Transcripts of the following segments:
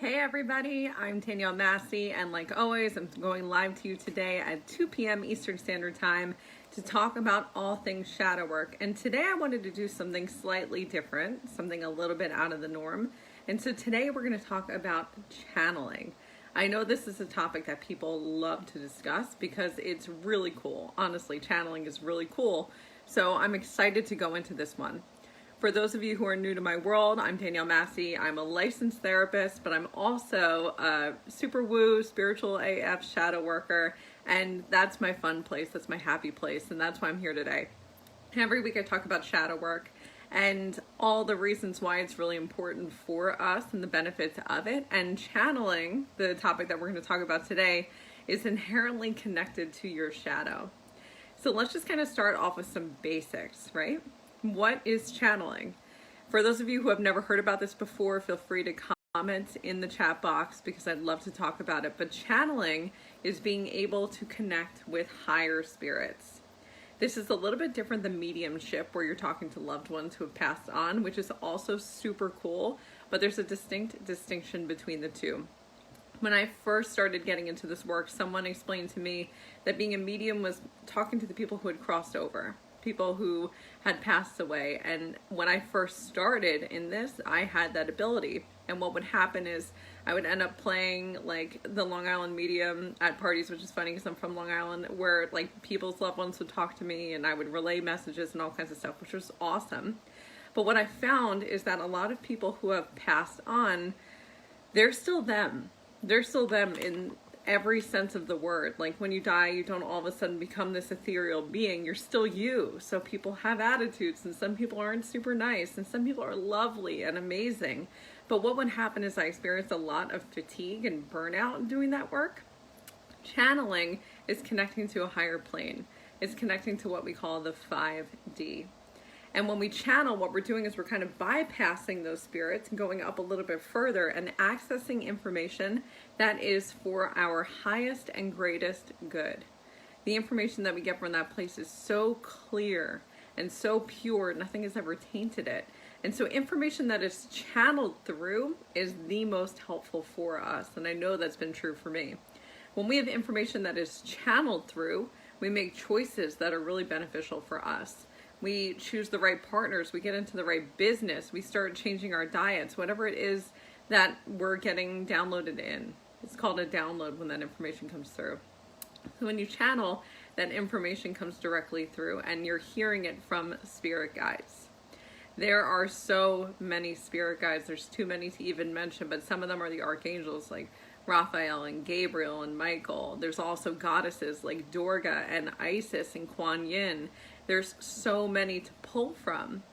Hey everybody, I'm Danielle Massi, and like always, I'm going live to you today at 2 p.m. Eastern Standard Time to talk about all things shadow work. And today I wanted to do something slightly different, something a little bit out of the norm. And so today we're going to talk about channeling. I know this is a topic that people love to discuss because it's really cool. Honestly, channeling is really cool. So I'm excited to go into this one. For those of you who are new to my world, I'm Danielle Massi. I'm a licensed therapist, but I'm also a super woo, spiritual AF shadow worker, and that's my fun place, that's my happy place, and that's why I'm here today. Every week I talk about shadow work and all the reasons why it's really important for us and the benefits of it, and channeling, the topic that we're going to talk about today, is inherently connected to your shadow. So let's just kind of start off with some basics, right? What is channeling? For those of you who have never heard about this before, feel free to comment in the chat box because I'd love to talk about it. But channeling is being able to connect with higher spirits. This is a little bit different than mediumship, where you're talking to loved ones who have passed on, which is also super cool, but there's a distinct distinction between the two. When I first started getting into this work, someone explained to me that being a medium was talking to the people who had crossed over, people who had passed away. And when I first started in this, I had that ability. And what would happen is I would end up playing like the Long Island medium at parties, which is funny because I'm from Long Island, where like people's loved ones would talk to me and I would relay messages and all kinds of stuff, which was awesome. But what I found is that a lot of people who have passed on, they're still them. They're still them in every sense of the word. Like when you die, you don't all of a sudden become this ethereal being. You're still you. So people have attitudes, and some people aren't super nice, and some people are lovely and amazing. But what would happen is I experienced a lot of fatigue and burnout doing that work. Channeling is connecting to a higher plane. It's connecting to what we call the 5D. And when we channel, what we're doing is we're kind of bypassing those spirits and going up a little bit further and accessing information that is for our highest and greatest good. The information that we get from that place is so clear and so pure, nothing has ever tainted it. And so information that is channeled through is the most helpful for us. And I know that's been true for me. When we have information that is channeled through, we make choices that are really beneficial for us. We choose the right partners, we get into the right business, we start changing our diets, whatever it is that we're getting downloaded in. It's called a download when that information comes through. So when you channel, that information comes directly through and you're hearing it from spirit guides. There are so many spirit guides, there's too many to even mention, but some of them are the archangels like Raphael and Gabriel and Michael. There's also goddesses like Durga and Isis and Kuan Yin. There's so many to pull from.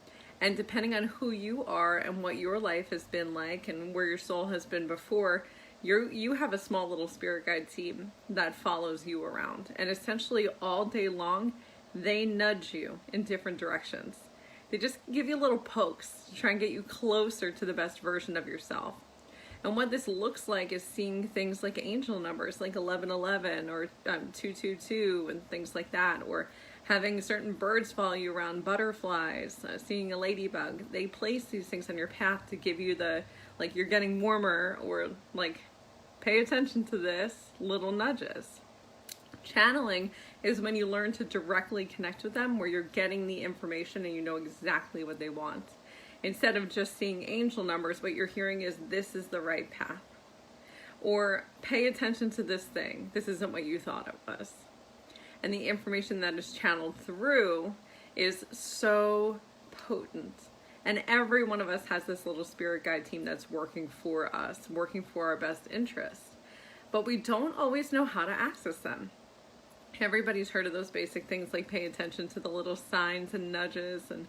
And depending on who you are and what your life has been like and where your soul has been before, you have a small little spirit guide team that follows you around. And essentially all day long, they nudge you in different directions. They just give you little pokes to try and get you closer to the best version of yourself. And what this looks like is seeing things like angel numbers, like 1111 or 222 and things like that, or having certain birds follow you around, butterflies, seeing a ladybug. They place these things on your path to give you the, like, you're getting warmer, or like, pay attention to this, little nudges. Channeling is when you learn to directly connect with them, where you're getting the information and you know exactly what they want. Instead of just seeing angel numbers, what you're hearing is, this is the right path. Or pay attention to this thing. This isn't what you thought it was. And the information that is channeled through is so potent. And every one of us has this little spirit guide team that's working for us, working for our best interest. But we don't always know how to access them. Everybody's heard of those basic things like pay attention to the little signs and nudges, and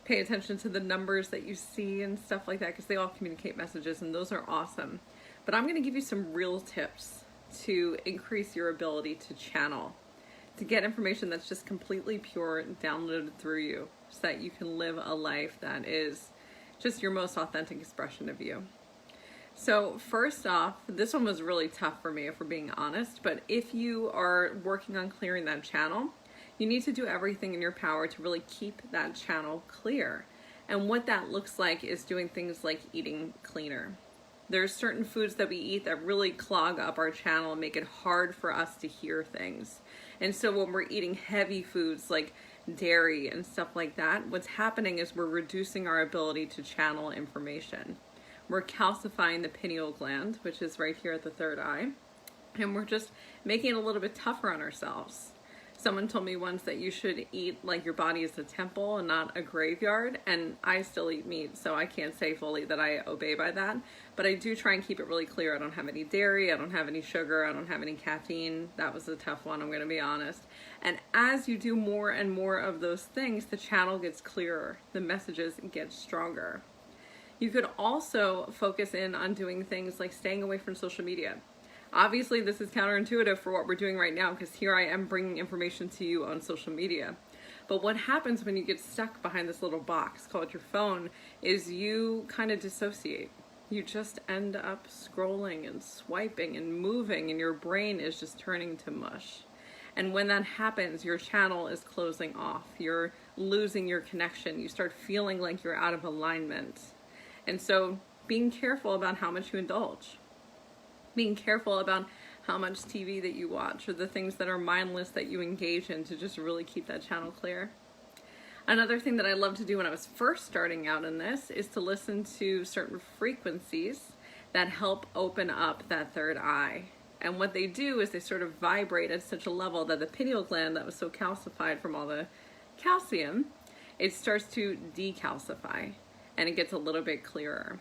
pay attention to the numbers that you see and stuff like that, because they all communicate messages, and those are awesome. But I'm going to give you some real tips to increase your ability to channel, to get information that's just completely pure and downloaded through you, so that you can live a life that is just your most authentic expression of you. So first off, this one was really tough for me, if we're being honest, but if you are working on clearing that channel, you need to do everything in your power to really keep that channel clear. And what that looks like is doing things like eating cleaner. There's certain foods that we eat that really clog up our channel and make it hard for us to hear things. And so when we're eating heavy foods like dairy and stuff like that, what's happening is we're reducing our ability to channel information. We're calcifying the pineal gland, which is right here at the third eye, and we're just making it a little bit tougher on ourselves. Someone told me once that you should eat like your body is a temple and not a graveyard, and I still eat meat, so I can't say fully that I obey by that, but I do try and keep it really clear. I don't have any dairy, I don't have any sugar, I don't have any caffeine. That was a tough one, I'm gonna be honest. And as you do more and more of those things, the channel gets clearer, the messages get stronger. You could also focus in on doing things like staying away from social media. Obviously, this is counterintuitive for what we're doing right now, because here I am bringing information to you on social media. But what happens when you get stuck behind this little box called your phone is you kind of dissociate. You just end up scrolling and swiping and moving, and your brain is just turning to mush. And when that happens, your channel is closing off. You're losing your connection. You start feeling like you're out of alignment. And so being careful about how much you indulge. Being careful about how much TV that you watch or the things that are mindless that you engage in to just really keep that channel clear. Another thing that I loved to do when I was first starting out in this is to listen to certain frequencies that help open up that third eye. And what they do is they sort of vibrate at such a level that the pineal gland that was so calcified from all the calcium, it starts to decalcify and it gets a little bit clearer.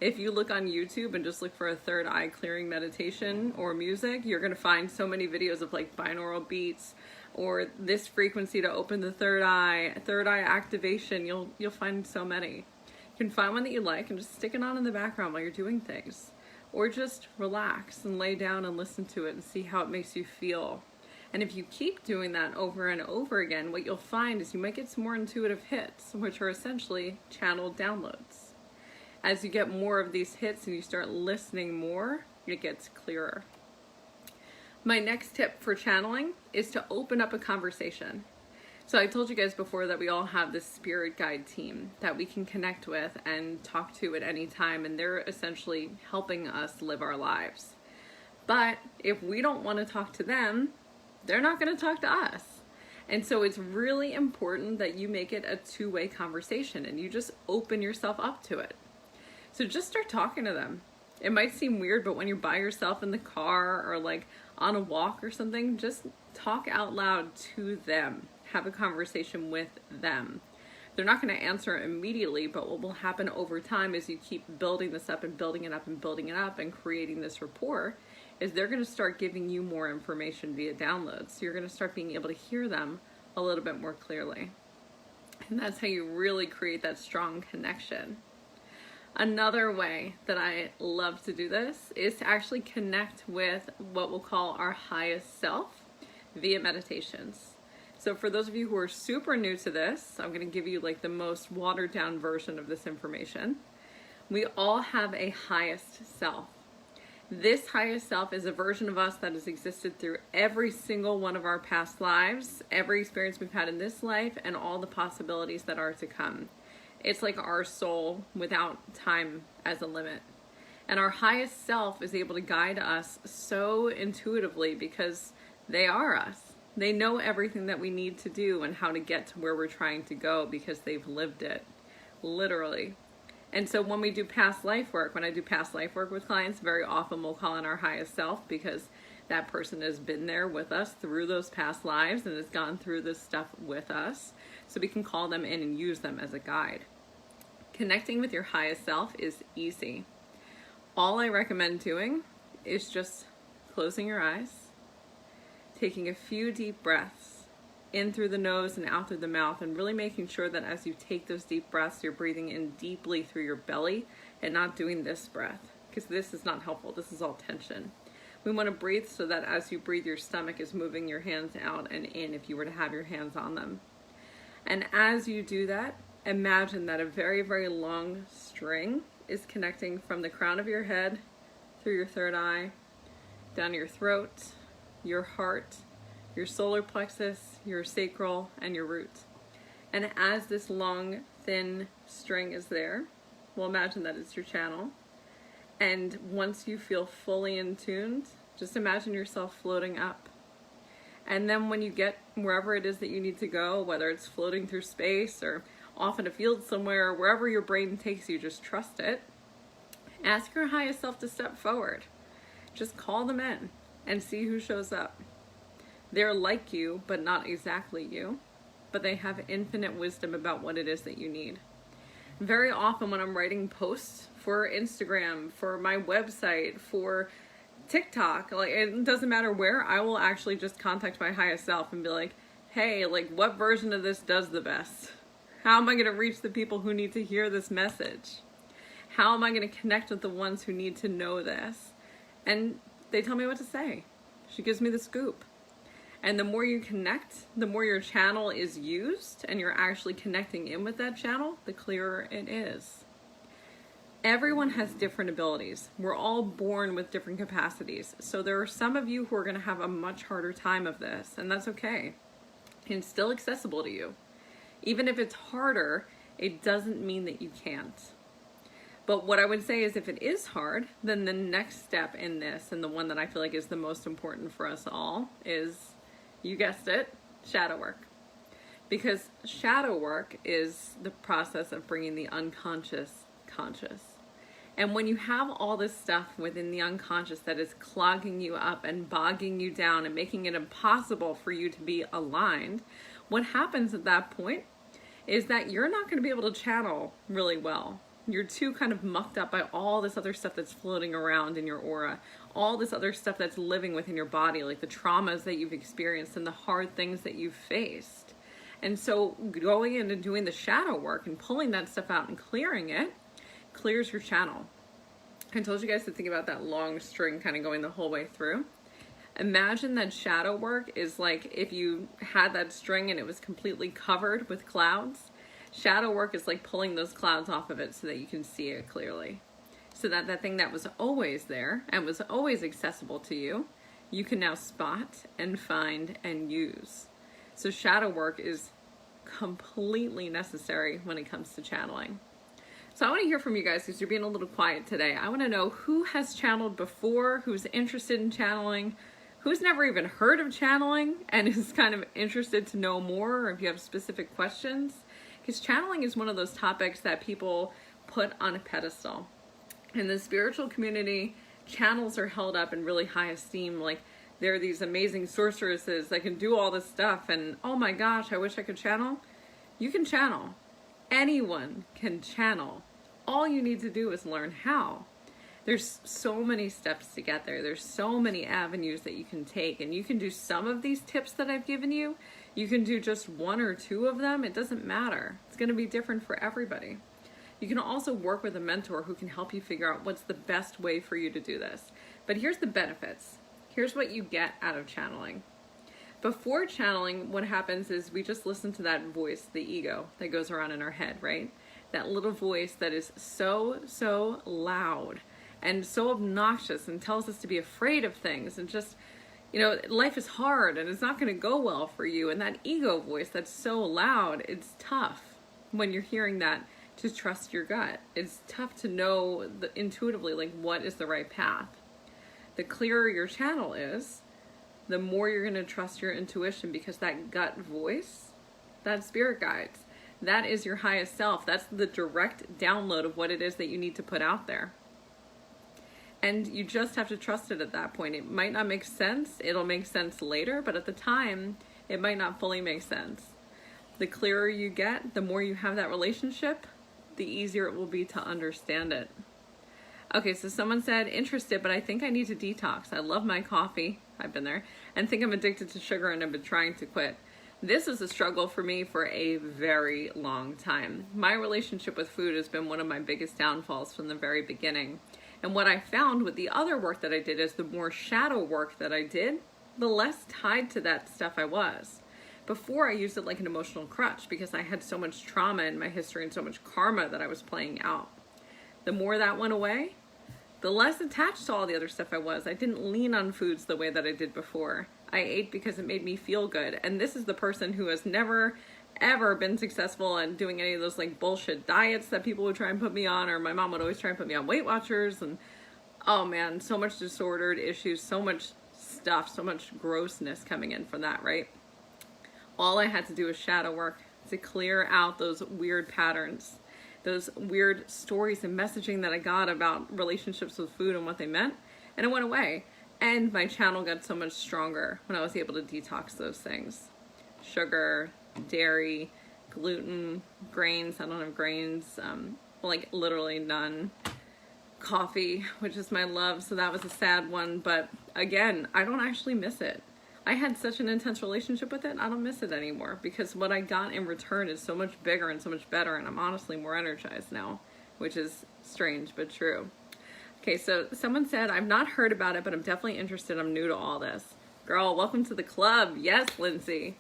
If you look on YouTube and just look for a third eye clearing meditation or music, you're going to find so many videos of like binaural beats or this frequency to open the third eye activation. You'll find so many. You can find one that you like and just stick it on in the background while you're doing things. Or just relax and lay down and listen to it and see how it makes you feel. And if you keep doing that over and over again, what you'll find is you might get some more intuitive hits, which are essentially channeled downloads. As you get more of these hits and you start listening more, it gets clearer. My next tip for channeling is to open up a conversation. So I told you guys before that we all have this spirit guide team that we can connect with and talk to at any time, and they're essentially helping us live our lives. But if we don't want to talk to them, they're not going to talk to us. And so it's really important that you make it a two-way conversation and you just open yourself up to it. So just start talking to them. It might seem weird, but when you're by yourself in the car or like on a walk or something, just talk out loud to them. Have a conversation with them. They're not going to answer immediately, but what will happen over time as you keep building this up and building it up and building it up and creating this rapport is they're going to start giving you more information via downloads. So you're going to start being able to hear them a little bit more clearly. And that's how you really create that strong connection. Another way that I love to do this is to actually connect with what we'll call our highest self via meditations. So for those of you who are super new to this, I'm going to give you like the most watered down version of this information. We all have a highest self. This highest self is a version of us that has existed through every single one of our past lives, every experience we've had in this life, and all the possibilities that are to come. It's like our soul without time as a limit. And our highest self is able to guide us so intuitively because they are us. They know everything that we need to do and how to get to where we're trying to go because they've lived it, literally. And so when we do past life work, when I do past life work with clients, very often we'll call in our highest self because that person has been there with us through those past lives and has gone through this stuff with us. So we can call them in and use them as a guide. Connecting with your highest self is easy. All I recommend doing is just closing your eyes, taking a few deep breaths in through the nose and out through the mouth, and really making sure that as you take those deep breaths, you're breathing in deeply through your belly and not doing this breath, because this is not helpful. This is all tension. We want to breathe so that as you breathe, your stomach is moving your hands out and in if you were to have your hands on them. And as you do that, imagine that a very, very long string is connecting from the crown of your head through your third eye, down your throat, your heart, your solar plexus, your sacral, and your root. And as this long, thin string is there, well, imagine that it's your channel. And once you feel fully in tuned, just imagine yourself floating up. And then when you get wherever it is that you need to go, whether it's floating through space or off in a field somewhere, wherever your brain takes you, just trust it. Ask your highest self to step forward. Just call them in and see who shows up. They're like you, but not exactly you, but they have infinite wisdom about what it is that you need. Very often when I'm writing posts for Instagram, for my website, for TikTok, like, it doesn't matter where, I will actually just contact my highest self and be like, hey, like, what version of this does the best? How am I going to reach the people who need to hear this message? How am I going to connect with the ones who need to know this? And they tell me what to say. She gives me the scoop. And the more you connect, the more your channel is used and you're actually connecting in with that channel, the clearer it is. Everyone has different abilities. We're all born with different capacities. So there are some of you who are going to have a much harder time of this, and that's okay. It's still accessible to you. Even if it's harder, it doesn't mean that you can't. But what I would say is if it is hard, then the next step in this, and the one that I feel like is the most important for us all, is, you guessed it, shadow work. Because shadow work is the process of bringing the unconscious conscious. And when you have all this stuff within the unconscious that is clogging you up and bogging you down and making it impossible for you to be aligned, what happens at that point is that you're not going to be able to channel really well. You're too kind of mucked up by all this other stuff that's floating around in your aura, all this other stuff that's living within your body, like the traumas that you've experienced and the hard things that you've faced. And so going in and doing the shadow work and pulling that stuff out and clearing it clears your channel. I told you guys to think about that long string kind of going the whole way through. Imagine that shadow work is like if you had that string and it was completely covered with clouds. Shadow work is like pulling those clouds off of it so that you can see it clearly. So that that thing that was always there and was always accessible to you, you can now spot and find and use. So shadow work is completely necessary when it comes to channeling. So I want to hear from you guys because you're being a little quiet today. I want to know who has channeled before, who's interested in channeling, who's never even heard of channeling and is kind of interested to know more, or if you have specific questions. Because channeling is one of those topics that people put on a pedestal. In the spiritual community, channels are held up in really high esteem. Like, they're these amazing sorceresses that can do all this stuff, and oh my gosh, I wish I could channel. You can channel. Anyone can channel. All you need to do is learn how. There's so many steps to get there. There's so many avenues that you can take, and you can do some of these tips that I've given you. You can do just one or two of them. It doesn't matter. It's going to be different for everybody. You can also work with a mentor who can help you figure out what's the best way for you to do this. But here's the benefits. Here's what you get out of channeling. Before channeling, what happens is we just listen to that voice, the ego, that goes around in our head, right? That little voice that is so loud and so obnoxious and tells us to be afraid of things and just, you know, life is hard and it's not going to go well for you. And that ego voice that's so loud, it's tough when you're hearing that to trust your gut. It's tough to know intuitively, like, what is the right path. The clearer your channel is, the more you're going to trust your intuition, because that gut voice, that spirit guides, that is your highest self. That's the direct download of what it is that you need to put out there. And you just have to trust it at that point. It might not make sense. It'll make sense later, but at the time, it might not fully make sense. The clearer you get, the more you have that relationship, the easier it will be to understand it. Okay, so someone said, interested, but I think I need to detox. I love my coffee. I've been there. And think I'm addicted to sugar and I've been trying to quit. This is a struggle for me for a very long time. My relationship with food has been one of my biggest downfalls from the very beginning. And what I found with the other work that I did is the more shadow work that I did, the less tied to that stuff I was. Before, I used it like an emotional crutch because I had so much trauma in my history and so much karma that I was playing out. The more that went away, the less attached to all the other stuff I was. I didn't lean on foods the way that I did before. I ate because it made me feel good. And this is the person who has never, ever been successful in doing any of those like bullshit diets that people would try and put me on, or my mom would always try and put me on Weight Watchers and Oh man, so much disordered issues, so much stuff, so much grossness coming in from that, right? All I had to do was shadow work to clear out those weird patterns, those weird stories and messaging that I got about relationships with food and what they meant, and it went away. And my channel got so much stronger when I was able to detox those things. Sugar, dairy, gluten, grains. I don't have grains, like literally none. Coffee, which is my love, so that was a sad one, but again, I don't actually miss it. I had such an intense relationship with it, I don't miss it anymore, because what I got in return is so much bigger and so much better, and I'm honestly more energized now, which is strange but true. Okay, so someone said, I've not heard about it, but I'm definitely interested. I'm new to all this. Girl, welcome to the club. Yes, Lindsay.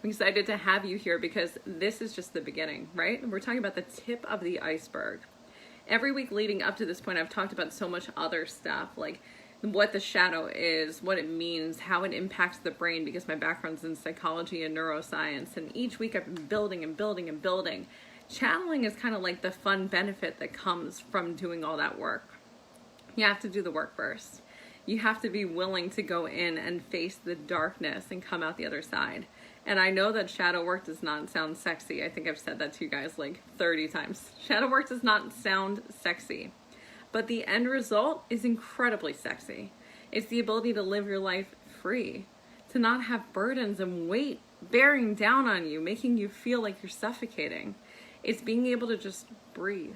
I'm excited to have you here because this is just the beginning, right? We're talking about the tip of the iceberg. Every week leading up to this point, I've talked about so much other stuff, like what the shadow is, what it means, how it impacts the brain, because my background's in psychology and neuroscience. And each week I've been building and building and building. Channeling is kind of like the fun benefit that comes from doing all that work. You have to do the work first. You have to be willing to go in and face the darkness and come out the other side. And I know that shadow work does not sound sexy. I think I've said that to you guys like 30 times. Shadow work does not sound sexy, but the end result is incredibly sexy. It's the ability to live your life free, to not have burdens and weight bearing down on you, making you feel like you're suffocating. It's being able to just breathe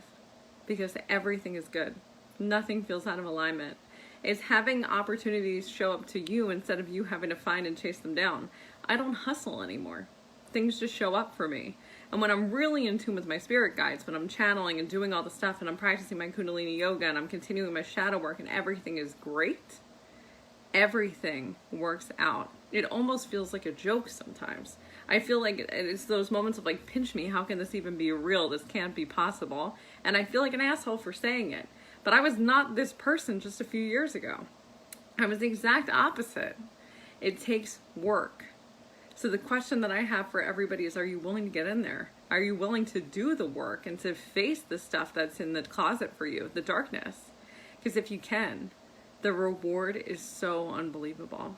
because everything is good. Nothing feels out of alignment. It's having opportunities show up to you instead of you having to find and chase them down. I don't hustle anymore. Things just show up for me. And when I'm really in tune with my spirit guides, when I'm channeling and doing all the stuff and I'm practicing my Kundalini yoga and I'm continuing my shadow work and everything is great, everything works out. It almost feels like a joke sometimes. I feel like it's those moments of like, pinch me, how can this even be real? This can't be possible. And I feel like an asshole for saying it. But I was not this person just a few years ago. I was the exact opposite. It takes work. So the question that I have for everybody is, are you willing to get in there? Are you willing to do the work and to face the stuff that's in the closet for you, the darkness? Because if you can, the reward is so unbelievable.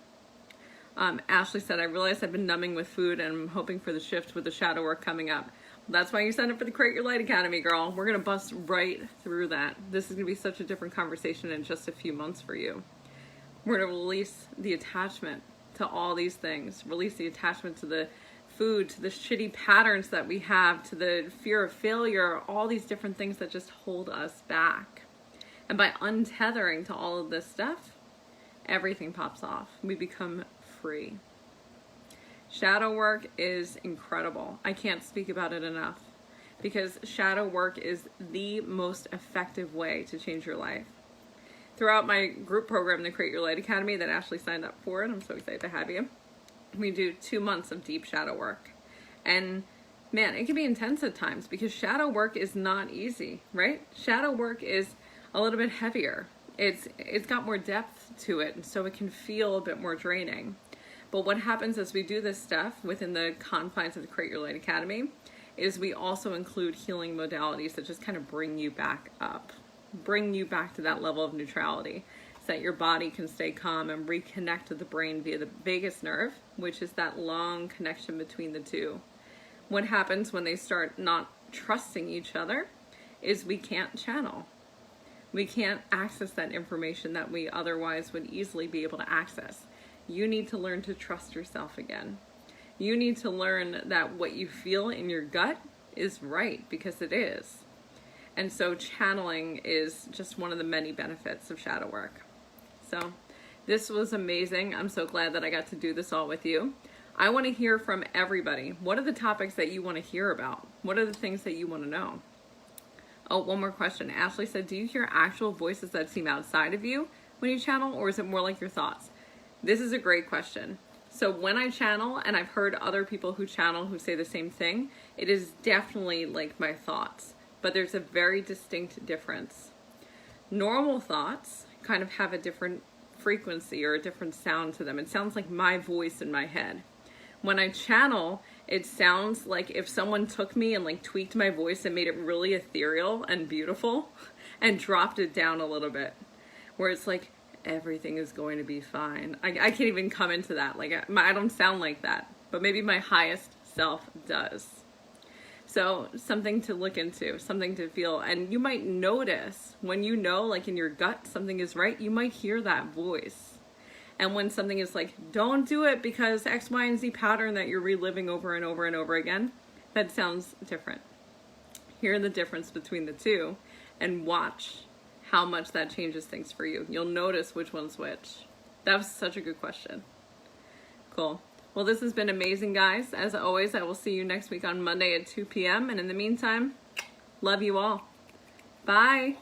Ashley said, I realized I've been numbing with food and I'm hoping for the shift with the shadow work coming up. That's why you signed up for the Create Your Light Academy, girl. We're going to bust right through that. This is going to be such a different conversation in just a few months for you. We're going to release the attachment to all these things. Release the attachment to the food, to the shitty patterns that we have, to the fear of failure, all these different things that just hold us back. And by untethering to all of this stuff, everything pops off. We become free. Shadow work is incredible. I can't speak about it enough because shadow work is the most effective way to change your life. Throughout my group program, the Create Your Light Academy that Ashley signed up for, and I'm so excited to have you, we do 2 months of deep shadow work. And man, it can be intense at times because shadow work is not easy, right? Shadow work is a little bit heavier. It's got more depth to it, and so it can feel a bit more draining. But what happens as we do this stuff within the confines of the Create Your Light Academy is we also include healing modalities that just kind of bring you back up, bring you back to that level of neutrality so that your body can stay calm and reconnect to the brain via the vagus nerve, which is that long connection between the two. What happens when they start not trusting each other is we can't channel. We can't access that information that we otherwise would easily be able to access. You need to learn to trust yourself again. You need to learn that what you feel in your gut is right, because it is. And so channeling is just one of the many benefits of shadow work. So this was amazing. I'm so glad that I got to do this all with you. I want to hear from everybody. What are the topics that you want to hear about? What are the things that you want to know? Oh, one more question. Ashley said, do you hear actual voices that seem outside of you when you channel, or is it more like your thoughts? This is a great question. So when I channel, and I've heard other people who channel who say the same thing, it is definitely like my thoughts, but there's a very distinct difference. Normal thoughts kind of have a different frequency or a different sound to them. It sounds like my voice in my head. When I channel, it sounds like if someone took me and like tweaked my voice and made it really ethereal and beautiful and dropped it down a little bit. where it's like, everything is going to be fine. I can't even come into that. Like, I don't sound like that, but maybe my highest self does. So something to look into, something to feel. And you might notice when you know, like in your gut, something is right, you might hear that voice. And when something is like, don't do it because X, Y, and Z pattern that you're reliving over and over and over again, that sounds different. Hear the difference between the two and watch how much that changes things for you. You'll notice which one's which. That was such a good question. Cool. Well, this has been amazing, guys. As always, I will see you next week on Monday at 2 p.m. And in the meantime, love you all. Bye.